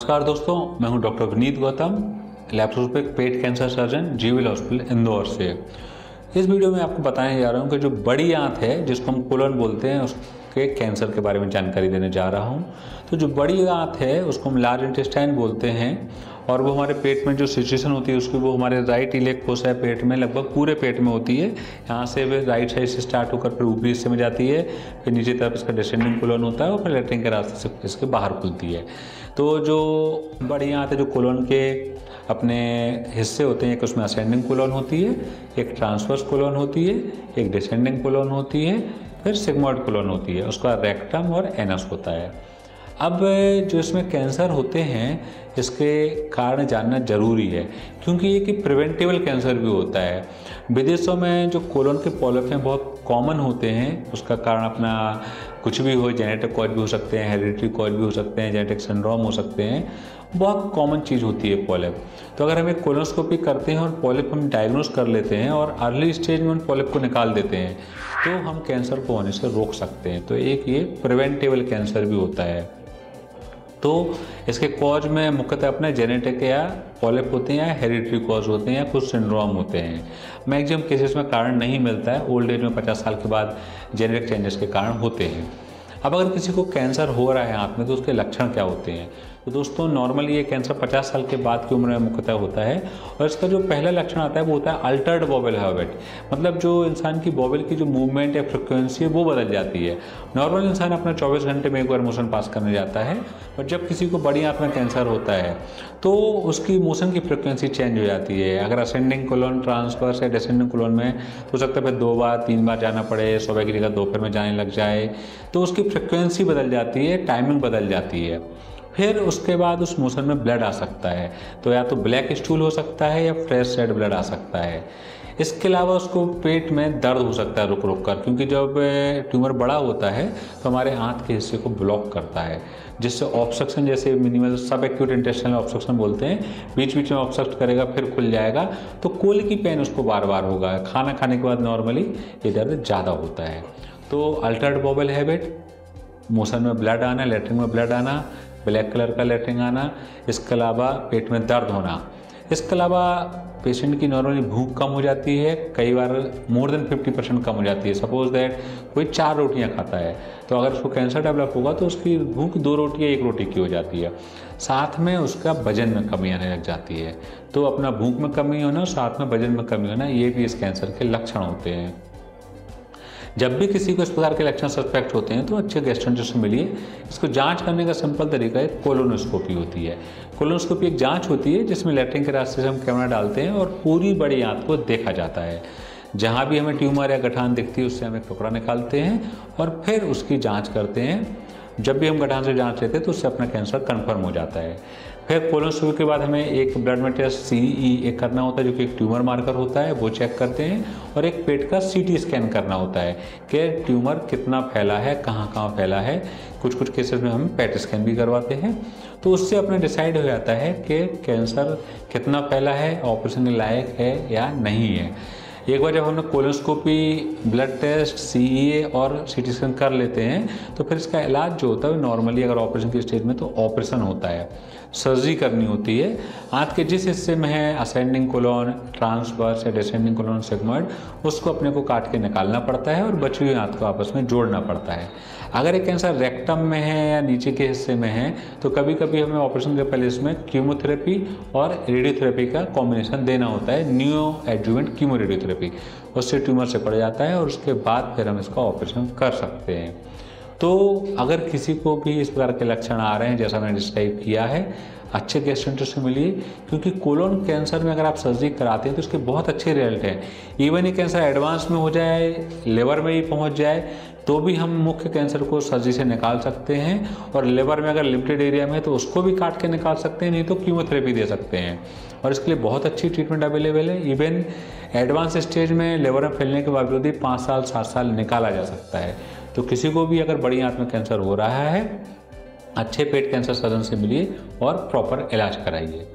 नमस्कार दोस्तों, मैं हूं डॉक्टर विनीत गौतम, लैप्रोस्कोपिक पेट cancer surgeon GVL hospital Indore से। इस वीडियो में आपको बताने जा रहा हूं कि जो बड़ी आंत है जिसको हम कोलन बोलते हैं उसके कैंसर के बारे में जानकारी देने जा रहा हूं। तो जो बड़ी आंत है उसको हम लार्ज इंटेस्टाइन बोलते हैं और वो हमारे पेट में जो सिचुएशन होती है उसकी वो हमारे राइट इलियक फोसा है पेट में, लगभग पूरे पेट में होती है। यहाँ से वे राइट साइड से स्टार्ट होकर फिर ऊपरी हिस्से में जाती है, फिर नीचे तरफ इसका डिसेंडिंग कोलन होता है और फिर लेटरिन के रास्ते से इसके बाहर खुलती है। तो जो बड़ी आंत है, जो कोलन के अपने हिस्से होते हैं, एक उसमें असेंडिंग कोलन होती है, एक ट्रांसवर्स कोलन होती है, एक डिसेंडिंग कोलन होती है, फिर सिग्मॉइड कोलन होती है, उसका रेक्टम और एनस होता है। अब जो इसमें कैंसर होते हैं इसके कारण जानना जरूरी है, क्योंकि ये कि प्रिवेंटेबल कैंसर भी होता है। विदेशों में जो कोलन के पॉलिप हैं बहुत कॉमन होते हैं, उसका कारण अपना कुछ भी हो, जेनेटिक कॉज भी हो सकते हैं, हेरिडिटरी कॉज भी हो सकते हैं, जेनेटिक सिंड्रोम हो सकते हैं, बहुत कॉमन चीज़ होती है पॉलिप। तो अगर हम एक कोलोनोस्कोपी करते हैं और पॉलिप हम डायग्नोस कर लेते हैं और अर्ली स्टेज में उन पॉलिप को निकाल देते हैं तो हम कैंसर को होने से रोक सकते हैं। तो एक ये प्रिवेंटेबल कैंसर भी होता है। तो इसके कॉज में मुख्यतः अपने जेनेटिक या पॉलिप होते हैं या हेरिडिटरी कॉज होते हैं या कुछ सिंड्रोम होते हैं। मैक्सिमम केसेस में कारण नहीं मिलता है, ओल्ड एज में 50 साल के बाद जेनेटिक चेंजेस के कारण होते हैं। अब अगर किसी को कैंसर हो रहा है आंत में तो उसके लक्षण क्या होते हैं? तो दोस्तों नॉर्मली ये कैंसर 50 साल के बाद की उम्र में मुख्यतः होता है और इसका जो पहला लक्षण आता है वो होता है अल्टर्ड बॉबल हैबिट, मतलब जो इंसान की बॉबल की जो मूवमेंट या फ्रिक्वेंसी है वो बदल जाती है। नॉर्मल इंसान अपना 24 घंटे में एक बार मोशन पास करने जाता है, और जब किसी को बड़ी आंत में कैंसर होता है तो उसकी मोशन की फ्रिक्वेंसी चेंज हो जाती है। अगर असेंडिंग कोलन, ट्रांसवर्स या डिसेंडिंग कोलन में तो हो सकता है फिर 2 बार 3 बार जाना पड़े, सुबह की जगह दोपहर में जाने लग जाए, तो उसकी फ्रिक्वेंसी बदल जाती है, टाइमिंग बदल जाती है। फिर उसके बाद उस मोशन में ब्लड आ सकता है, तो या तो ब्लैक स्टूल हो सकता है या फ्रेश रेड ब्लड आ सकता है। इसके अलावा उसको पेट में दर्द हो सकता है रुक रुक कर, क्योंकि जब ट्यूमर बड़ा होता है तो हमारे आंत के हिस्से को ब्लॉक करता है, जिससे ऑब्स्ट्रक्शन, जैसे मिनिमल सब एक्यूट इंटेस्टाइनल ऑब्स्ट्रक्शन बोलते हैं, बीच बीच में ऑब्स्ट्रक्ट करेगा फिर खुल जाएगा, तो कोल की पेन उसको बार बार होगा। खाना खाने के बाद नॉर्मली ये दर्द ज़्यादा होता है। तो अल्टर्ड बॉबल हैबिट, मोशन में ब्लड आना, लेटरिन में ब्लड आना, ब्लैक कलर का लेटरिन आना, इसके अलावा पेट में दर्द होना, इसके अलावा पेशेंट की नॉर्मली भूख कम हो जाती है, कई बार मोर देन 50% कम हो जाती है। सपोज दैट कोई 4 रोटियां खाता है तो अगर उसको कैंसर डेवलप होगा तो उसकी भूख 2 रोटी या 1 रोटी की हो जाती है। साथ में उसका वजन में कमी आने लग जाती है। तो अपना भूख में कमी होना और साथ में वजन में कमी होना, ये भी इस कैंसर के लक्षण होते हैं। जब भी किसी को इस प्रकार के लक्षण सस्पेक्ट होते हैं तो अच्छे गैस्ट्रोएंटरोलॉजिस्ट से मिलिए। इसको जांच करने का सिंपल तरीका है, कोलोनोस्कोपी होती है। कोलोनोस्कोपी एक जांच होती है जिसमें लेटरिन के रास्ते से हम कैमरा डालते हैं और पूरी बड़ी आंत को देखा जाता है। जहाँ भी हमें ट्यूमर या गठान दिखती है उससे हम एक टुकड़ा निकालते हैं और फिर उसकी जाँच करते हैं। जब भी हम गठान से जाँच लेते हैं तो उससे अपना कैंसर कन्फर्म हो जाता है। फिर कोलोनोस्कोपी के बाद हमें एक ब्लड में टेस्ट CE एक करना होता है, जो कि एक ट्यूमर मार्कर होता है, वो चेक करते हैं, और एक पेट का CT स्कैन करना होता है कि ट्यूमर कितना फैला है, कहाँ कहाँ फैला है। कुछ कुछ केसेस में हम पेट स्कैन भी करवाते हैं। तो उससे अपना डिसाइड हो जाता है कि कैंसर कितना फैला है, ऑपरेशन के लायक है या नहीं है। एक बार जब हमने कोलोनोस्कोपी, ब्लड टेस्ट, CEA और CT स्कैन कर लेते हैं तो फिर इसका इलाज जो होता है नॉर्मली अगर ऑपरेशन की स्टेज में तो ऑपरेशन होता है, सर्जरी करनी होती है। आंत के जिस हिस्से में है असेंडिंग कोलन, ट्रांसवर्स या डिसेंडिंग कोलन, सिग्मॉइड, उसको अपने को काट के निकालना पड़ता है और बची हुई आंत को आपस में जोड़ना पड़ता है। अगर एक कैंसर रेक्टम में है या नीचे के हिस्से में है तो कभी कभी हमें ऑपरेशन के पहले इसमें कीमोथेरेपी और रेडियोथेरेपी का कॉम्बिनेशन देना होता है, न्यू एडजुवेंट कीमो रेडियोथेरेपी। उससे ट्यूमर से पड़ जाता है और उसके बाद फिर हम इसका ऑपरेशन कर सकते हैं। तो अगर किसी को भी इस प्रकार के लक्षण आ रहे हैं जैसा मैंने डिस्क्राइब किया है, अच्छे गैस्ट्रोएंटरोलॉजिस्ट से मिलिए, क्योंकि कोलोन कैंसर में अगर आप सर्जरी कराते हैं तो उसके बहुत अच्छे रिजल्ट हैं। इवन ये कैंसर एडवांस में हो जाए, लिवर में ही पहुंच जाए तो भी हम मुख्य कैंसर को सर्जरी से निकाल सकते हैं, और लिवर में अगर लिमिटेड एरिया में है तो उसको भी काट के निकाल सकते हैं, नहीं तो कीमोथेरेपी दे सकते हैं, और इसके लिए बहुत अच्छी ट्रीटमेंट अवेलेबल है। इवन एडवांस स्टेज में लिवर में फैलने के बावजूद ही 5 साल 7 साल निकाला जा सकता है। तो किसी को भी अगर बड़ी आंत में कैंसर हो रहा है, अच्छे पेट कैंसर सर्जन से मिलिए और प्रॉपर इलाज कराइए।